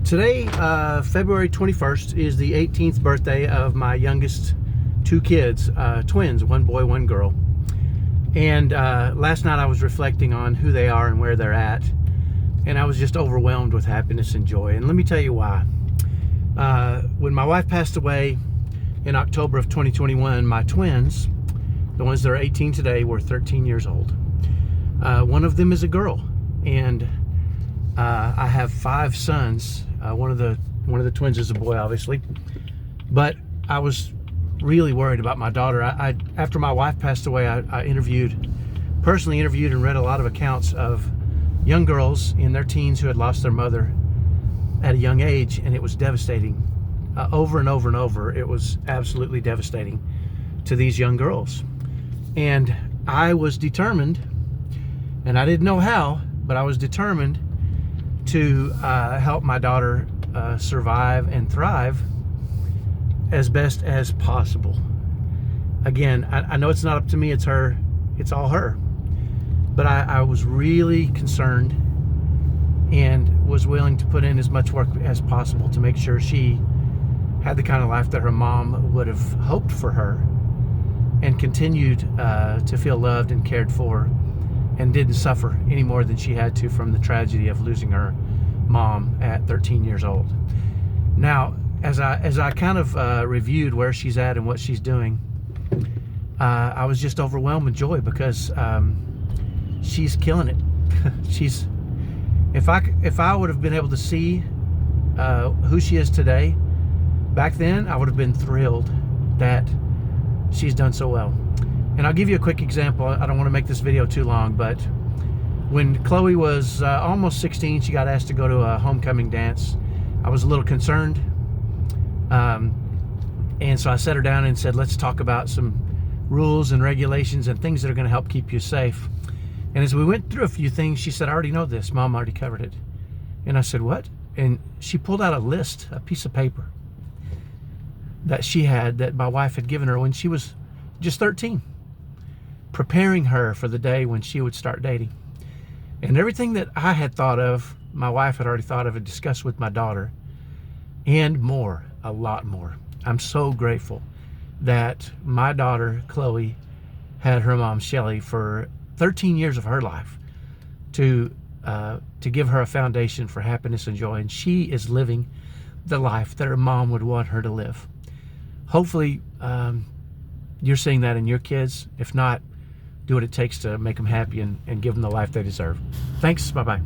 Today, February 21st, is the 18th birthday of my youngest two kids, twins, one boy, one girl. And last night I was reflecting on who they are and where they're at, and I was just overwhelmed with happiness and joy. And let me tell you why. When my wife passed away in October of 2021, my twins, the ones that are 18 today, were 13 years old. One of them is a girl, and I have 5 sons. One of the twins is a boy, obviously, but I was really worried about my daughter. After my wife passed away, I personally interviewed and read a lot of accounts of young girls in their teens who had lost their mother at a young age, and it was devastating. Over and over and over, it was absolutely devastating to these young girls. And I was determined, and I didn't know how, but I was determined to help my daughter survive and thrive as best as possible. Again, I know it's not up to me, it's her, it's all her. But I was really concerned and was willing to put in as much work as possible to make sure she had the kind of life that her mom would have hoped for her, and continued to feel loved and cared for, and didn't suffer any more than she had to from the tragedy of losing her mom at 13 years old. Now, as I kind of reviewed where she's at and what she's doing, I was just overwhelmed with joy, because she's killing it. If I would have been able to see who she is today, back then I would have been thrilled that she's done so well. And I'll give you a quick example. I don't want to make this video too long, but when Chloe was almost 16, she got asked to go to a homecoming dance. I was a little concerned. And so I sat her down and said, let's talk about some rules and regulations and things that are going to help keep you safe. And as we went through a few things, she said, I already know this. Mom already covered it. And I said, what? And she pulled out a list, a piece of paper that she had, that my wife had given her when she was just 13, preparing her for the day when she would start dating. And everything that I had thought of, my wife had already thought of and discussed with my daughter, and more, a lot more. I'm so grateful that my daughter, Chloe, had her mom, Shelly, for 13 years of her life to give her a foundation for happiness and joy. And she is living the life that her mom would want her to live. Hopefully, you're seeing that in your kids. If not, do what it takes to make them happy and give them the life they deserve. Thanks. Bye-bye.